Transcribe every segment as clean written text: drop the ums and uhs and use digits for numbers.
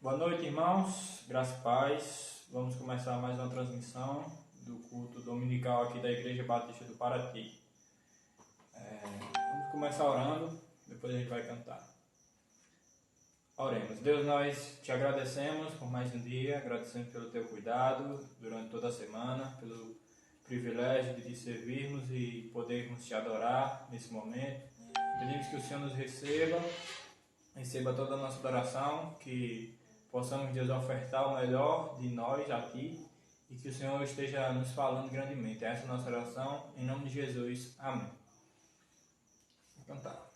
Boa noite, irmãos, graça e paz. Vamos começar mais uma transmissão do culto dominical aqui da Igreja Batista do Paraty. Vamos começar orando, depois a gente vai cantar. Oremos. Deus, nós te agradecemos por mais um dia, agradecemos pelo teu cuidado durante toda a semana, pelo privilégio de te servirmos e podermos te adorar nesse momento. Pedimos que o Senhor nos receba toda a nossa adoração, que possamos, Deus, ofertar o melhor de nós a Ti e que o Senhor esteja nos falando grandemente. Essa é a nossa oração, em nome de Jesus. Amém. Vou cantar.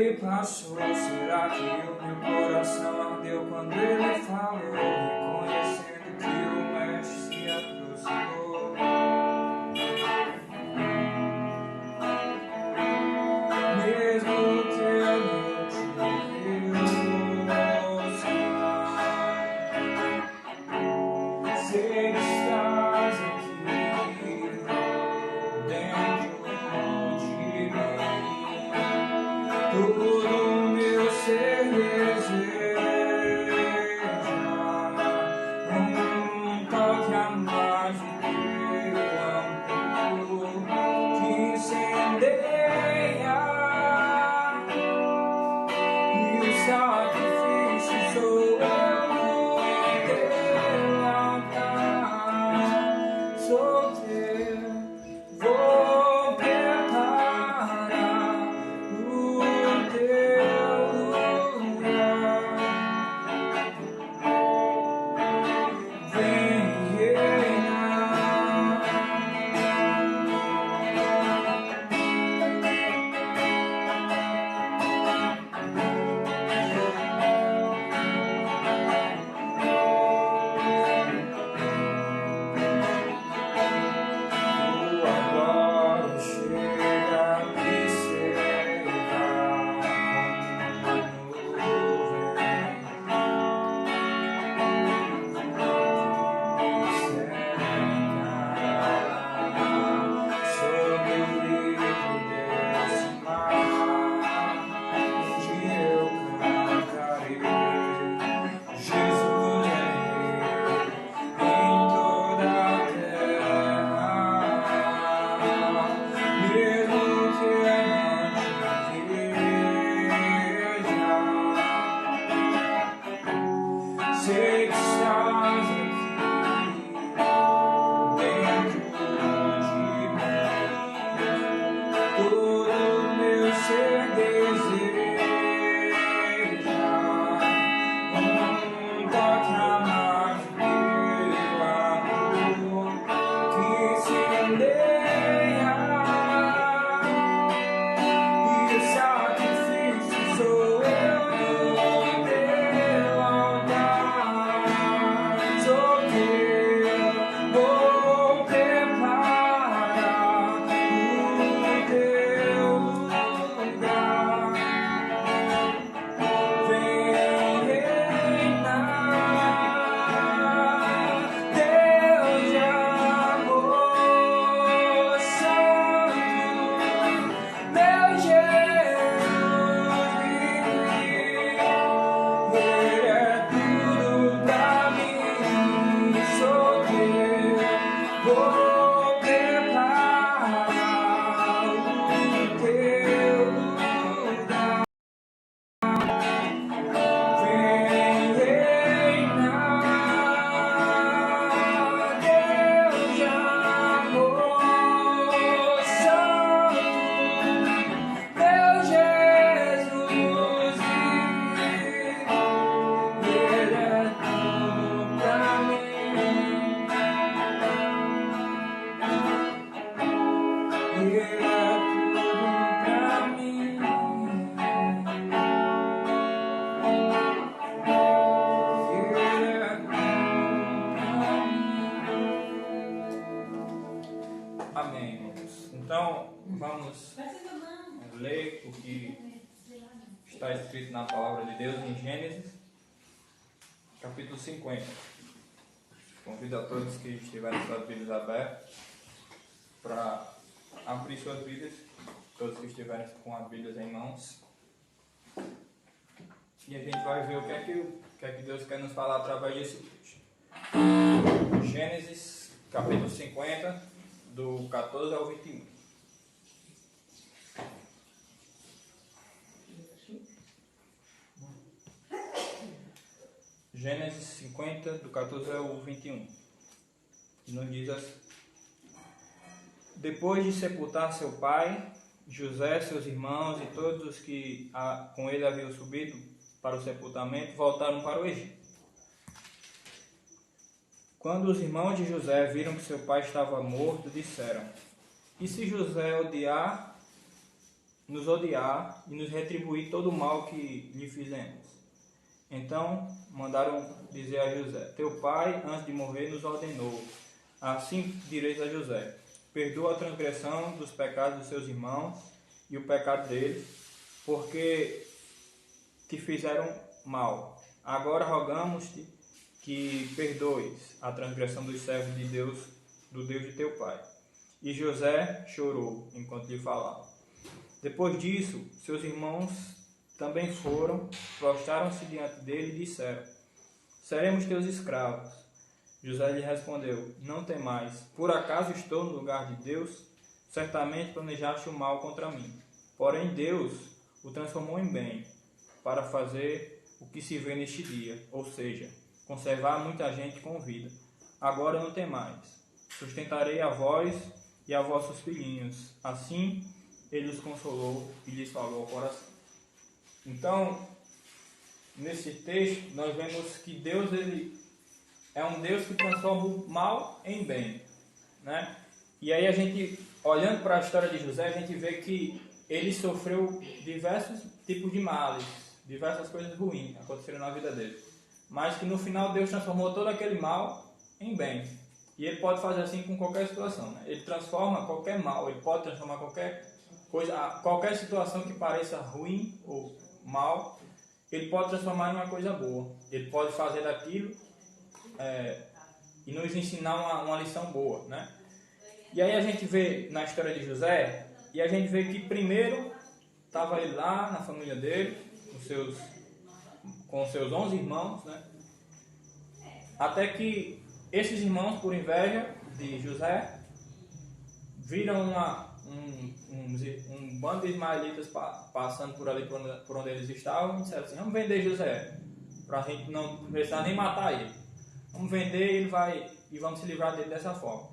ele passou, será que o meu coração ardeu quando ele falou, reconhecendo que o mestre se aproximou? Mesmo que eu não te ouça, sei que estás aqui dentro de mim. Todo meu ser deseja toque a mais do teu amor que incendeia, e o sacrifício sou eu no teu altar. Sou teu, vou preparar o teu lugar. Vem reinar. Tua glória chega a me cercar como uma nuvem sobre o livro desse mar, onde eu cantarei. Jesus é Rei em toda a terra, mesmo que eu não te veja, sei que estás aqui dentro de mim. Todo meu ser deseja toque a mais do teu amor que incendeia, e o sacrifício sou eu no teu altar. Sou teu, vou preparar o teu lugar. Vem reinar, Deus de amor santo, meu Jesus vive. Ele é tudo pra mim. Sou teu, vou preparar o teu lugar. Vem reinar, Deus de amor santo, meu Jesus vive. Ele é tudo pra mim. Ele é tudo pra mim. Amém, irmãos. Então, vamos ler o que está escrito na palavra de Deus em Gênesis, capítulo 50. Convido a todos que estiverem com suas Bíblias abertas para abrir suas Bíblias, todos que estiverem com as Bíblias em mãos. E a gente vai ver o que é que Deus quer nos falar através desse texto. Gênesis, capítulo 50, do 14 ao 21. Gênesis 50, do 14 ao 21. Nos diz assim: Depois de sepultar seu pai, José, seus irmãos e todos os que com ele haviam subido para o sepultamento voltaram para o Egito. Quando os irmãos de José viram que seu pai estava morto, disseram: E se José odiar nos odiar e nos retribuir todo o mal que lhe fizemos. Então mandaram dizer a José: teu pai, antes de morrer, nos ordenou. Assim direis a José: perdoa a transgressão dos pecados dos seus irmãos e o pecado deles, porque te fizeram mal. Agora rogamos-te que perdoes a transgressão dos servos de Deus, do Deus de teu pai. E José chorou enquanto lhe falava. Depois disso, seus irmãos também foram, prostraram-se diante dele e disseram: seremos teus escravos. José lhe respondeu: não temais, por acaso estou no lugar de Deus? Certamente planejaste o mal contra mim. Porém Deus o transformou em bem, para fazer o que se vê neste dia, ou seja, conservar muita gente com vida. Agora não temais, sustentarei a vós e a vossos filhinhos. Assim ele os consolou e lhes falou ao coração. Então, nesse texto, nós vemos que Deus ele é um Deus que transforma o mal em bem, né? E aí a gente, olhando para a história de José, a gente vê que ele sofreu diversos tipos de males, diversas coisas ruins aconteceram na vida dele, mas que no final Deus transformou todo aquele mal em bem. E ele pode fazer assim com qualquer situação, né? Ele transforma qualquer mal, ele pode transformar qualquer coisa, qualquer situação que pareça ruim ou mal, ele pode transformar em uma coisa boa. Ele pode fazer daquilo e nos ensinar uma lição boa, né? E aí a gente vê na história de José, e a gente vê que primeiro estava ele lá na família dele, com seus 11 irmãos, né? Até que esses irmãos, por inveja de José, viram um bando de ismaelitas passando por ali, por onde eles estavam, e disseram assim: vamos vender José, para a gente não precisar nem matar ele. Vamos vender ele e vamos se livrar dele dessa forma.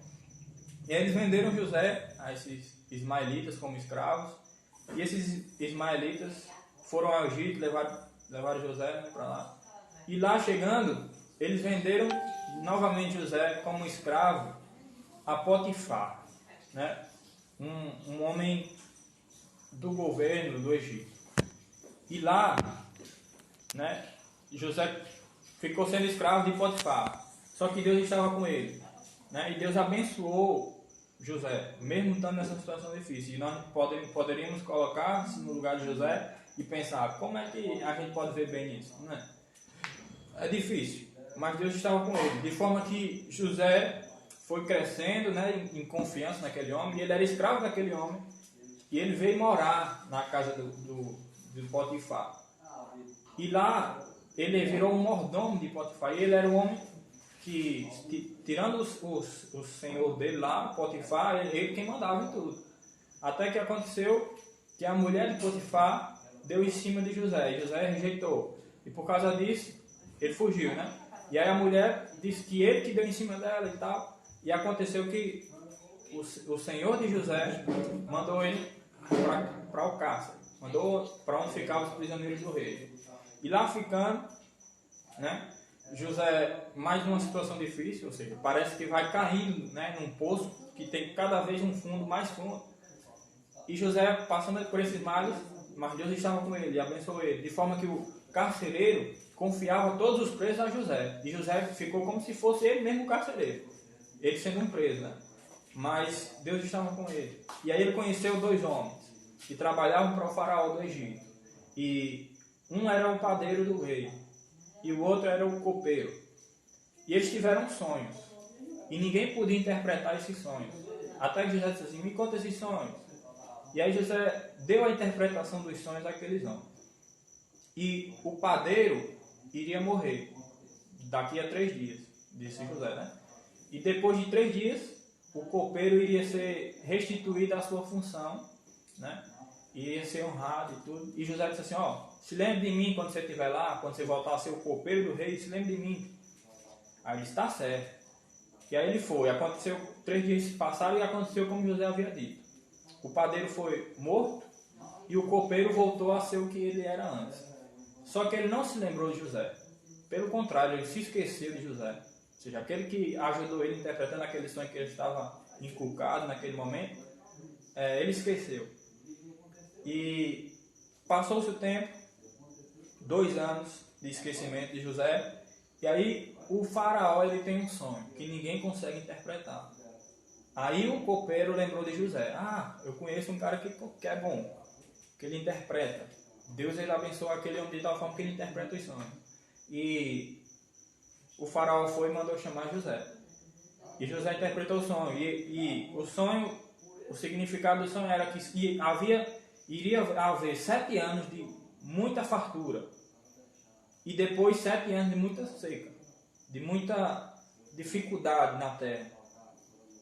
E aí eles venderam José a esses ismaelitas como escravos, e esses ismaelitas foram ao Egito, levaram José para lá. E lá chegando, eles venderam novamente José como escravo a Potifar, né? Um homem do governo do Egito. E lá, né, José ficou sendo escravo de Potifar. Só que Deus estava com ele, né? E Deus abençoou José, mesmo estando nessa situação difícil. E nós poderíamos colocar-se no lugar de José e pensar: como é que a gente pode ver bem isso? Não é? É difícil, mas Deus estava com ele. De forma que José foi crescendo, né, em confiança naquele homem, e ele era escravo daquele homem. E ele veio morar na casa do Potifar. E lá ele virou um mordomo de Potifar. E ele era um homem que, tirando o senhor dele lá, Potifar, ele quem mandava em tudo. Até que aconteceu que a mulher de Potifar deu em cima de José. E José rejeitou. E por causa disso, ele fugiu, né? E aí a mulher disse que ele que deu em cima dela e tal. E aconteceu que o senhor de José mandou ele para o cárcere. Mandou para onde ficavam os prisioneiros do rei. E lá ficando, né, José, mais uma situação difícil, ou seja, parece que vai caindo, né, num poço que tem cada vez um fundo mais fundo. E José passando por esses males, mas Deus estava com ele e abençoou ele. De forma que o carcereiro confiava todos os presos a José. E José ficou como se fosse ele mesmo o carcereiro. Ele sendo um preso, né? Mas Deus estava com ele. E aí ele conheceu dois homens que trabalhavam para o faraó do Egito. E um era o padeiro do rei e o outro era o copeiro. E eles tiveram sonhos. E ninguém podia interpretar esses sonhos. Até que José disse assim: me conta esses sonhos. E aí José deu a interpretação dos sonhos àqueles homens. E o padeiro iria morrer daqui a 3 dias, disse José, né? E depois de 3 dias, o copeiro iria ser restituído à sua função, né? Iria ser honrado e tudo. E José disse assim: ó, se lembre de mim quando você estiver lá, quando você voltar a ser o copeiro do rei, se lembre de mim. Aí ele disse: tá certo. E aí ele foi. Aconteceu, 3 dias se passaram e aconteceu como José havia dito. O padeiro foi morto e o copeiro voltou a ser o que ele era antes. Só que ele não se lembrou de José. Pelo contrário, ele se esqueceu de José. Ou seja, aquele que ajudou ele interpretando aquele sonho que ele estava inculcado naquele momento, ele esqueceu. E passou-se o tempo, 2 anos de esquecimento de José, e aí o faraó ele tem um sonho que ninguém consegue interpretar. Aí o copeiro lembrou de José. Eu conheço um cara que é bom, que ele interpreta. Deus ele abençoa aquele homem de tal forma que ele interpreta os sonhos. E o faraó foi e mandou chamar José. E José interpretou o sonho. E o sonho, o significado do sonho era que iria haver 7 anos de muita fartura. E depois 7 anos de muita seca. De muita dificuldade na terra.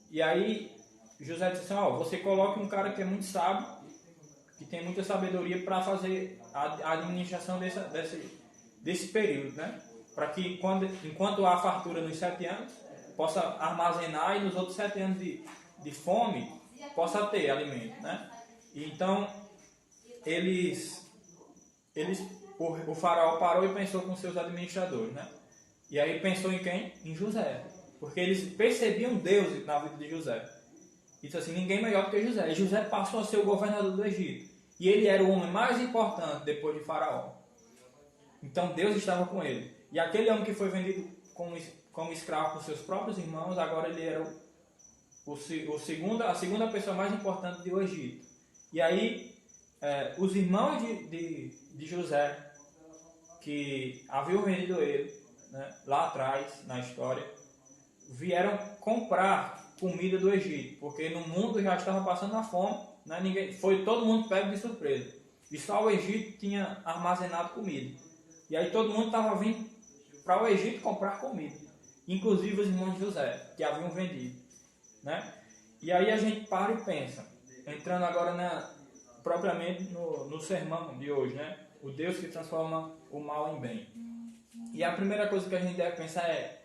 E aí José disse assim, você coloca um cara que é muito sábio, que tem muita sabedoria para fazer a administração desse período, né? Para que enquanto há fartura nos 7 anos, possa armazenar e nos outros 7 anos de fome, possa ter alimento, né? E então, o faraó parou e pensou com seus administradores, né? E aí pensou em quem? Em José. Porque eles percebiam Deus na vida de José. E disse assim, ninguém melhor do que José. E José passou a ser o governador do Egito. E ele era o homem mais importante depois de Faraó. Então Deus estava com ele. E aquele homem que foi vendido como escravo por seus próprios irmãos, agora ele era a segunda pessoa mais importante do Egito. E aí, os irmãos de José, que haviam vendido ele, né, lá atrás, na história, vieram comprar comida do Egito, porque no mundo já estava passando a fome, né? Todo mundo pego de surpresa. E só o Egito tinha armazenado comida. E aí todo mundo estava vindo para o Egito comprar comida, inclusive os irmãos de José, que haviam vendido, né? E aí a gente para e pensa, entrando agora propriamente no sermão de hoje, né? O Deus que transforma o mal em bem. E a primeira coisa que a gente deve pensar é,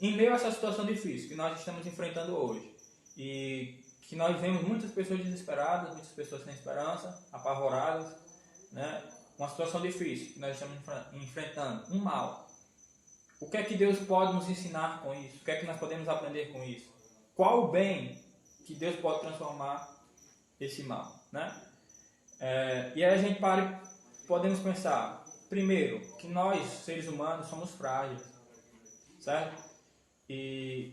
em meio a essa situação difícil que nós estamos enfrentando hoje, e que nós vemos muitas pessoas desesperadas, muitas pessoas sem esperança, apavoradas, né? Uma situação difícil que nós estamos enfrentando, um mal. O que é que Deus pode nos ensinar com isso? O que é que nós podemos aprender com isso? Qual o bem que Deus pode transformar esse mal, né? E aí a gente podemos pensar, primeiro, que nós, seres humanos, somos frágeis, certo? E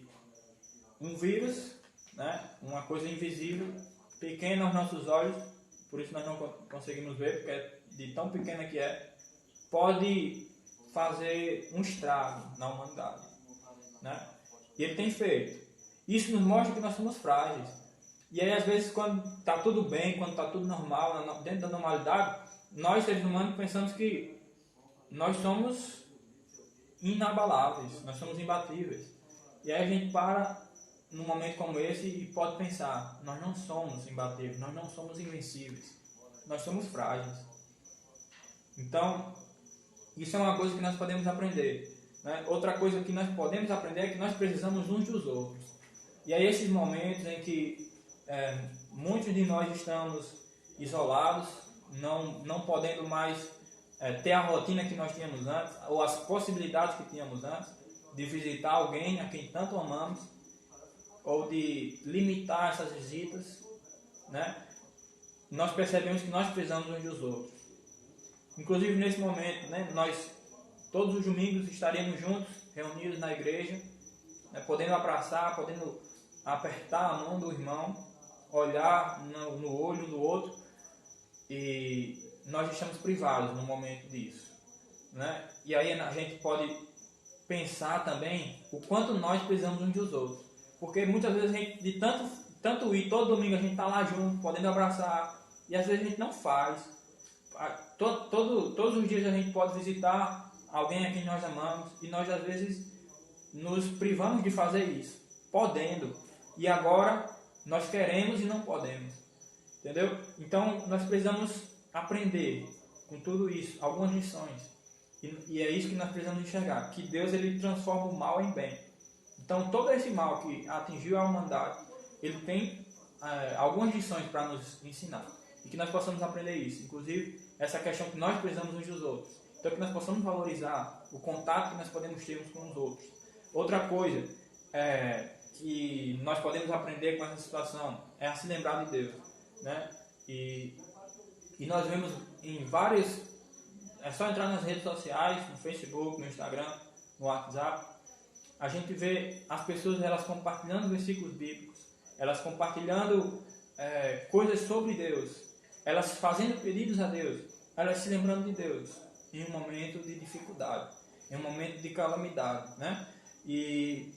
um vírus, né, uma coisa invisível, pequena aos nossos olhos, por isso nós não conseguimos ver, porque é de tão pequena que é, pode fazer um estrago na humanidade, né? E ele tem feito. Isso nos mostra que nós somos frágeis. E aí, às vezes, quando está tudo bem, quando está tudo normal, dentro da normalidade, nós, seres humanos, pensamos que nós somos inabaláveis, nós somos imbatíveis. E aí a gente para num momento como esse e pode pensar, nós não somos imbatíveis, nós não somos invencíveis, nós somos frágeis. Então, isso é uma coisa que nós podemos aprender, né? Outra coisa que nós podemos aprender é que nós precisamos uns dos outros. E aí esses momentos em que muitos de nós estamos isolados, não podendo mais ter a rotina que nós tínhamos antes, ou as possibilidades que tínhamos antes, de visitar alguém a quem tanto amamos, ou de limitar essas visitas, né? Nós percebemos que nós precisamos uns dos outros. Inclusive nesse momento, né, nós todos os domingos estaríamos juntos, reunidos na igreja, né, podendo abraçar, podendo apertar a mão do irmão, olhar no olho do outro, e nós estamos privados no momento disso, né? E aí a gente pode pensar também o quanto nós precisamos uns dos outros, porque muitas vezes a gente, de tanto ir, todo domingo a gente está lá junto, podendo abraçar, e às vezes a gente não faz. Todos os dias a gente pode visitar alguém a quem nós amamos, e nós às vezes nos privamos de fazer isso, podendo, e agora nós queremos e não podemos, entendeu? Então nós precisamos aprender com tudo isso, algumas lições. E é isso que nós precisamos enxergar, que Deus ele transforma o mal em bem. Então todo esse mal que atingiu a humanidade, ele tem algumas lições para nos ensinar. E que nós possamos aprender isso. Inclusive, essa questão que nós precisamos uns dos outros. Então que nós possamos valorizar o contato que nós podemos ter uns com os outros. Outra coisa que nós podemos aprender com essa situação é a se lembrar de Deus, né? E E nós vemos em várias... É só entrar nas redes sociais, no Facebook, no Instagram, no WhatsApp. A gente vê as pessoas elas compartilhando versículos bíblicos, elas compartilhando coisas sobre Deus, elas fazendo pedidos a Deus, elas se lembrando de Deus em um momento de dificuldade, em um momento de calamidade, né? E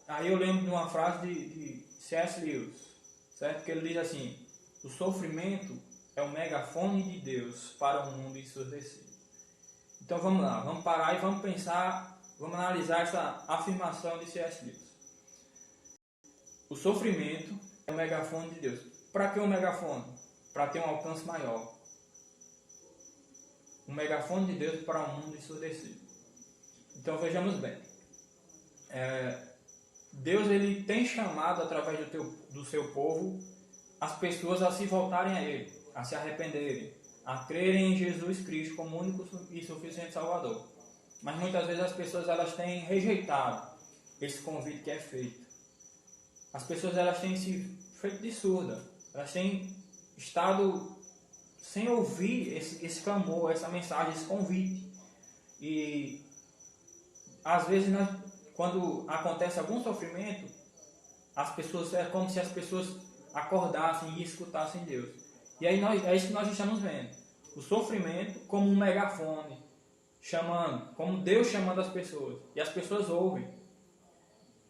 aí eu lembro de uma frase de C.S. Lewis, certo? Que ele diz assim: o sofrimento é o megafone de Deus para um mundo ensurdecido. Então vamos lá, vamos parar e vamos pensar, vamos analisar essa afirmação de C.S. Lewis. O sofrimento é o megafone de Deus. Para que um megafone? Para ter um alcance maior. Um megafone de Deus para um mundo ensurdecido. Então vejamos bem. Deus ele tem chamado através do seu povo as pessoas a se voltarem a Ele, a se arrependerem, a crerem em Jesus Cristo como único e suficiente Salvador. Mas muitas vezes as pessoas elas têm rejeitado esse convite que é feito. As pessoas elas têm se feito de surda, elas têm estado sem ouvir esse clamor, essa mensagem, esse convite. E às vezes quando acontece algum sofrimento, as pessoas é como se as pessoas acordassem e escutassem Deus. E aí é isso que nós estamos vendo. O sofrimento como um megafone, chamando, como Deus chamando as pessoas. E as pessoas ouvem.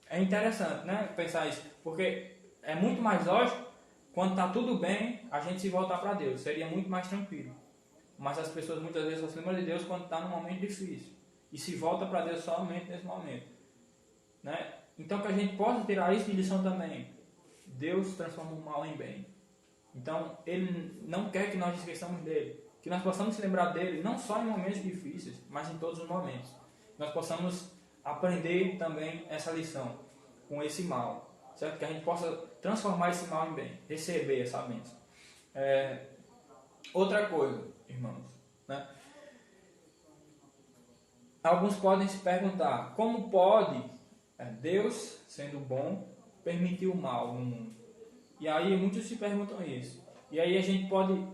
É interessante, né, pensar isso. Porque é muito mais lógico, quando está tudo bem, a gente se voltar para Deus. Seria muito mais tranquilo. Mas as pessoas muitas vezes se lembram de Deus quando está num momento difícil. E se volta para Deus somente nesse momento. Né? Então que a gente possa tirar isso de lição também. Deus transforma o mal em bem. Então Ele não quer que nós esqueçamos dele. Que nós possamos se lembrar dele não só em momentos difíceis, mas em todos os momentos. Nós possamos aprender também essa lição com esse mal. Certo? Que a gente possa transformar esse mal em bem. Receber essa bênção. Outra coisa, irmãos. Né? Alguns podem se perguntar, como pode Deus, sendo bom, permitir o mal no mundo? E aí muitos se perguntam isso. E aí a gente pode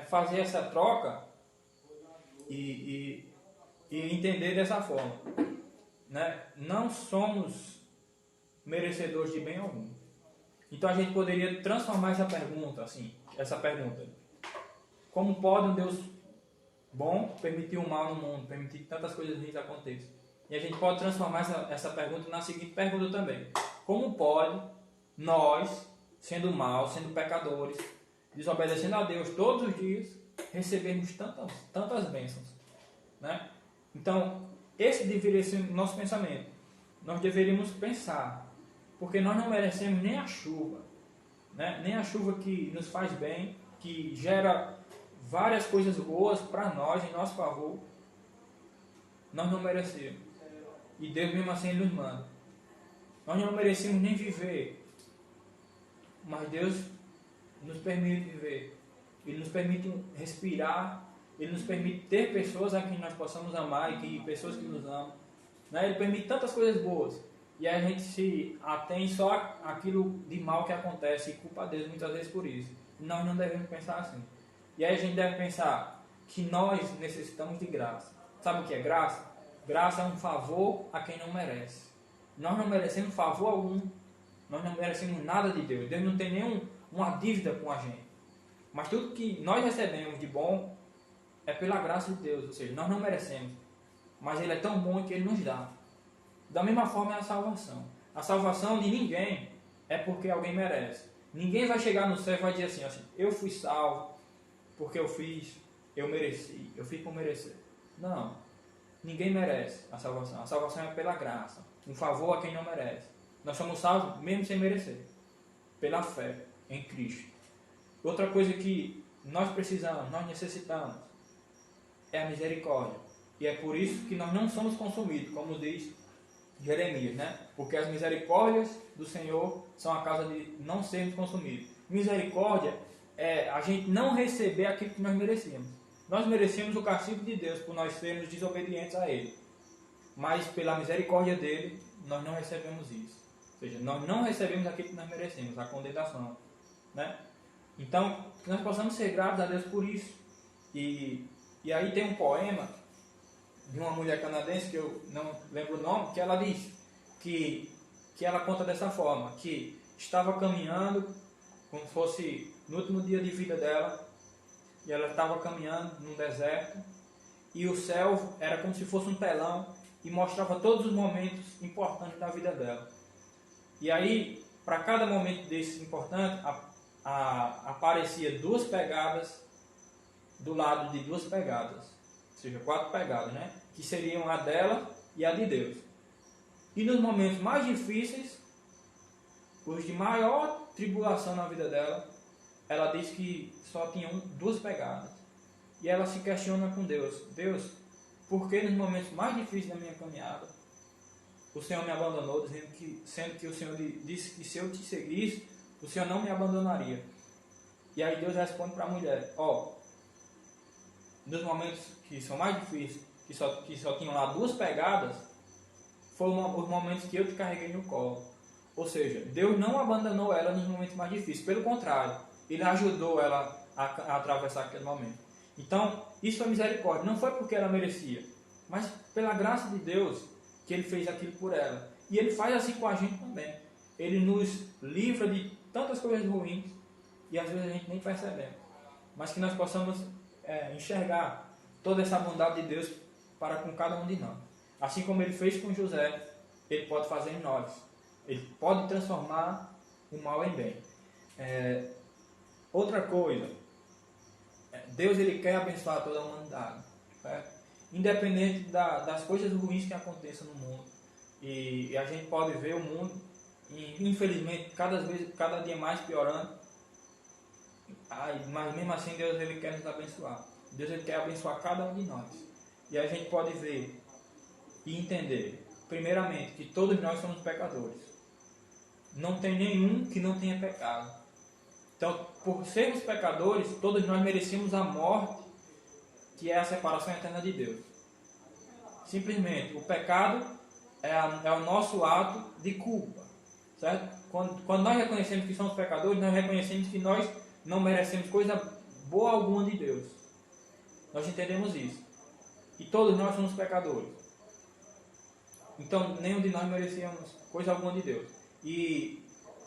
fazer essa troca e entender dessa forma. Né? Não somos merecedores de bem algum. Então a gente poderia transformar essa pergunta assim, como pode um Deus bom permitir o mal no mundo, permitir que tantas coisas ruins aconteçam? E a gente pode transformar essa pergunta na seguinte pergunta também: como pode nós, sendo maus, sendo pecadores, desobedecendo a Deus todos os dias, recebermos tantas bênçãos? Né? Então, esse deveria ser o nosso pensamento. Nós deveríamos pensar, porque nós não merecemos nem a chuva, né? Nem a chuva que nos faz bem, que gera várias coisas boas para nós, em nosso favor. Nós não merecemos. E Deus mesmo assim Ele nos manda. Nós não merecemos nem viver, mas Deus nos permite viver. Ele nos permite respirar. Ele nos permite ter pessoas a quem nós possamos amar e que pessoas que nos amam. Né? Ele permite tantas coisas boas. E a gente se atém só àquilo de mal que acontece e culpa Deus muitas vezes por isso. E nós não devemos pensar assim. E aí a gente deve pensar que nós necessitamos de graça. Sabe o que é graça? Graça é um favor a quem não merece. Nós não merecemos favor algum. Nós não merecemos nada de Deus. Deus não tem nenhuma dívida com a gente. Mas tudo que nós recebemos de bom é pela graça de Deus. Ou seja, nós não merecemos. Mas Ele é tão bom que Ele nos dá. Da mesma forma é a salvação. A salvação de ninguém é porque alguém merece. Ninguém vai chegar no céu e vai dizer assim, eu fui salvo porque eu mereci, eu fiz por merecer. Não. Ninguém merece a salvação. A salvação é pela graça. Um favor a quem não merece. Nós somos salvos mesmo sem merecer. Pela fé em Cristo. Outra coisa que nós precisamos, nós necessitamos, é a misericórdia. E é por isso que nós não somos consumidos, como diz Jeremias, né? Porque as misericórdias do Senhor são a causa de não sermos consumidos. Misericórdia é a gente não receber aquilo que nós merecíamos. Nós merecíamos o castigo de Deus por nós sermos desobedientes a Ele. Mas pela misericórdia dele, nós não recebemos isso. Ou seja, nós não recebemos aquilo que nós merecemos, a condenação. Né? Então, que nós possamos ser gratos a Deus por isso. E aí tem um poema de uma mulher canadense, que eu não lembro o nome, que ela diz que ela conta dessa forma, que estava caminhando, como se fosse no último dia de vida dela, e ela estava caminhando num deserto, e o céu era como se fosse um telão, e mostrava todos os momentos importantes da vida dela. E aí, para cada momento desse importante, aparecia 2 pegadas do lado de 2 pegadas, ou seja, 4 pegadas, né? Que seriam a dela e a de Deus. E nos momentos mais difíceis, os de maior tribulação na vida dela, ela diz que só tinham 2 pegadas. E ela se questiona com Deus: Deus, por que nos momentos mais difíceis da minha caminhada o Senhor me abandonou, sendo que o Senhor disse que se eu te seguisse, o Senhor não me abandonaria? E aí Deus responde para a mulher: nos momentos que são mais difíceis, que só tinham lá 2 pegadas, foram os momentos que eu te carreguei no colo. Ou seja, Deus não abandonou ela nos momentos mais difíceis, pelo contrário, Ele ajudou ela a atravessar aquele momento. Então, isso foi misericórdia, não foi porque ela merecia, mas pela graça de Deus que Ele fez aquilo por ela. E Ele faz assim com a gente também. Ele nos livra de tantas coisas ruins e às vezes a gente nem percebemos, mas que nós possamos enxergar toda essa bondade de Deus para com cada um de nós. Assim como Ele fez com José, Ele pode fazer em nós. Ele pode transformar o mal em bem. Outra coisa, Deus Ele quer abençoar toda a humanidade, certo? Independente das coisas ruins que aconteçam no mundo. E a gente pode ver o mundo, infelizmente, cada dia mais piorando. Mas mesmo assim Deus Ele quer nos abençoar. Deus Ele quer abençoar cada um de nós. E a gente pode ver e entender, primeiramente, que todos nós somos pecadores. Não tem nenhum que não tenha pecado. Então, por sermos pecadores, todos nós merecemos a morte, que é a separação eterna de Deus. Simplesmente, o pecado é o nosso ato de culpa, certo? Quando nós reconhecemos que somos pecadores, nós reconhecemos que nós não merecemos coisa boa alguma de Deus. Nós entendemos isso. E todos nós somos pecadores. Então, nenhum de nós merecíamos coisa alguma de Deus. E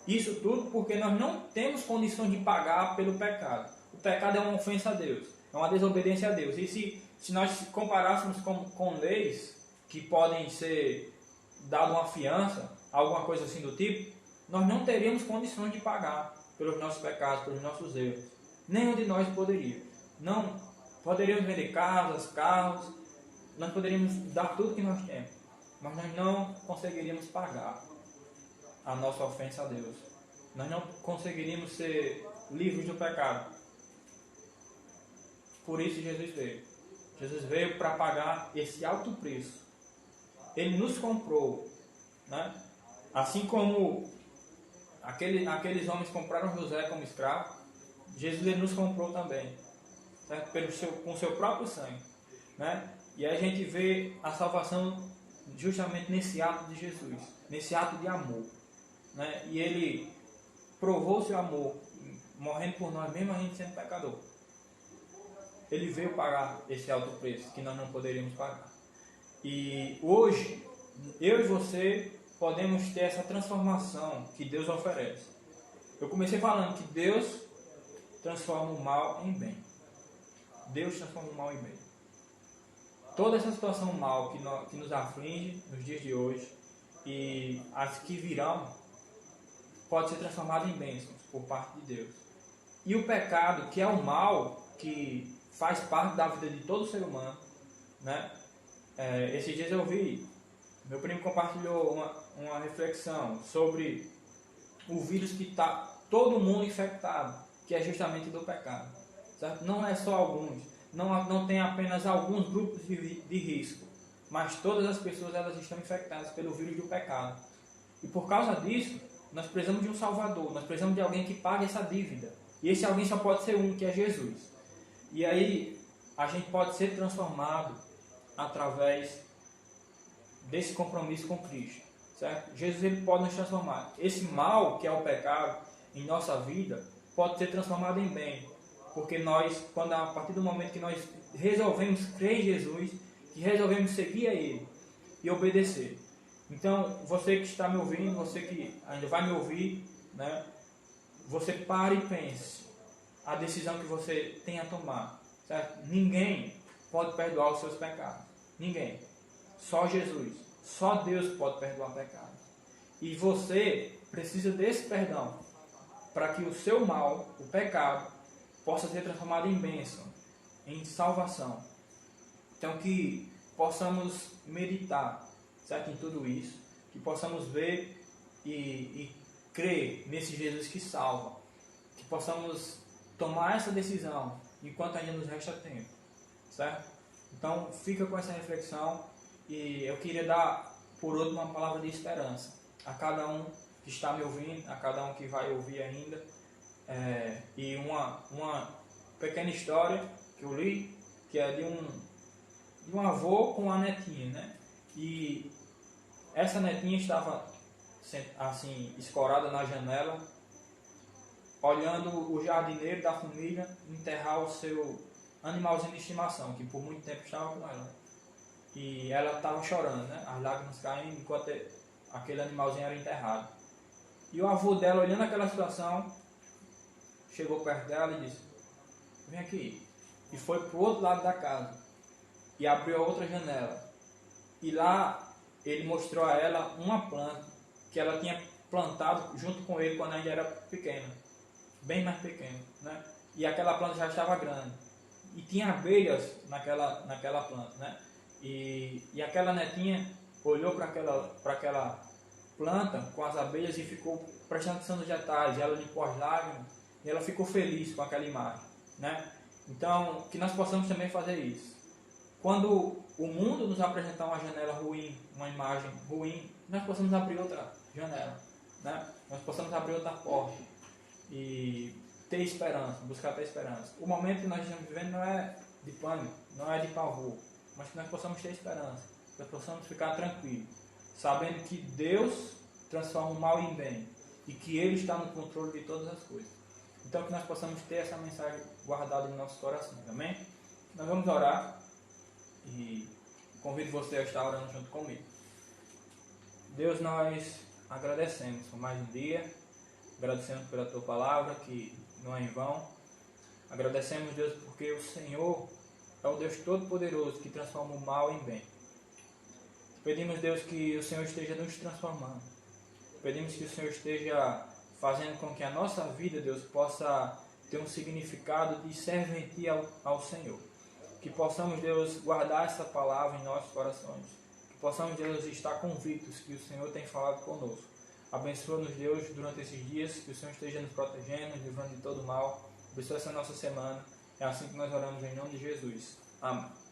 isso tudo porque nós não temos condições de pagar pelo pecado. O pecado é uma ofensa a Deus, é uma desobediência a Deus. E se nós comparássemos com leis que podem ser dado uma fiança, alguma coisa assim do tipo, nós não teríamos condições de pagar pelos nossos pecados, pelos nossos erros. Nenhum de nós poderia. Não poderíamos vender casas, carros, nós poderíamos dar tudo que nós temos, mas nós não conseguiríamos pagar a nossa ofensa a Deus. Nós não conseguiríamos ser livres do pecado. Por isso Jesus veio. Jesus veio para pagar esse alto preço. Ele nos comprou, né? Assim como aqueles homens compraram José como escravo, Jesus ele nos comprou também, certo? Com seu próprio sangue, né? E aí a gente vê a salvação justamente nesse ato de Jesus, nesse ato de amor, né? E ele provou seu amor morrendo por nós, mesmo a gente sendo pecador. Ele veio pagar esse alto preço que nós não poderíamos pagar. E hoje, eu e você podemos ter essa transformação que Deus oferece. Eu comecei falando que Deus transforma o mal em bem. Deus transforma o mal em bem. Toda essa situação mal que nos aflige nos dias de hoje e as que virão, pode ser transformada em bênçãos por parte de Deus. E o pecado, que é o mal que faz parte da vida de todo ser humano, né? Esses dias eu vi, meu primo compartilhou uma reflexão sobre o vírus que está todo mundo infectado, que é justamente do pecado, certo? Não é só alguns, não tem apenas alguns grupos de risco, mas todas as pessoas elas estão infectadas pelo vírus do pecado. E por causa disso, nós precisamos de um Salvador, nós precisamos de alguém que pague essa dívida. E esse alguém só pode ser um, que é Jesus. E aí a gente pode ser transformado através desse compromisso com Cristo, certo? Jesus ele pode nos transformar. Esse mal que é o pecado em nossa vida, pode ser transformado em bem. Porque nós, a partir do momento que nós resolvemos crer em Jesus, que resolvemos seguir a Ele e obedecer. Então, você que está me ouvindo, você que ainda vai me ouvir, né? Você pare e pense a decisão que você tem a tomar. Certo? Ninguém pode perdoar os seus pecados. Ninguém. Só Jesus. Só Deus pode perdoar pecados. E você precisa desse perdão para que o seu mal, o pecado, possa ser transformado em bênção, em salvação. Então que possamos meditar, certo, em tudo isso, que possamos ver e crer nesse Jesus que salva, que possamos tomar essa decisão enquanto ainda nos resta tempo, certo? Então fica com essa reflexão e eu queria dar por último uma palavra de esperança a cada um que está me ouvindo, a cada um que vai ouvir ainda, e uma pequena história que eu li, que é de um avô com uma netinha, né? E essa netinha estava assim escorada na janela, olhando o jardineiro da família enterrar o seu animalzinho de estimação, que por muito tempo estava com ela. E ela estava chorando, né? As lágrimas caindo enquanto aquele animalzinho era enterrado. E o avô dela, olhando aquela situação, chegou perto dela e disse: vem aqui. E foi para o outro lado da casa e abriu a outra janela. E lá ele mostrou a ela uma planta que ela tinha plantado junto com ele quando ainda era pequena, bem mais pequena, né? E aquela planta já estava grande e tinha abelhas naquela planta, né? E aquela netinha olhou para aquela planta com as abelhas e ficou prestando atenção nos detalhes. Ela limpou as lágrimas e ela ficou feliz com aquela imagem, né? Então, que nós possamos também fazer isso. Quando o mundo nos apresentar uma janela ruim, uma imagem ruim, nós possamos abrir outra janela, né? Nós possamos abrir outra porta e ter esperança, buscar ter esperança. O momento que nós estamos vivendo não é de pânico, não é de pavor, mas que nós possamos ter esperança, que nós possamos ficar tranquilos, sabendo que Deus transforma o mal em bem e que Ele está no controle de todas as coisas. Então que nós possamos ter essa mensagem guardada em nossos corações, amém? Nós vamos orar e convido você a estar orando junto comigo. Deus, nós agradecemos por mais um dia, agradecemos pela Tua palavra que não é em vão. Agradecemos, Deus, porque o Senhor é o Deus Todo-Poderoso que transforma o mal em bem. Pedimos, Deus, que o Senhor esteja nos transformando. Pedimos que o Senhor esteja fazendo com que a nossa vida, Deus, possa ter um significado de serventia ao Senhor. Que possamos, Deus, guardar essa palavra em nossos corações. Que possamos, Deus, estar convictos que o Senhor tem falado conosco. Abençoa-nos, Deus, durante esses dias. Que o Senhor esteja nos protegendo, nos livrando de todo mal. Abençoa essa nossa semana. É assim que nós oramos em nome de Jesus. Amém.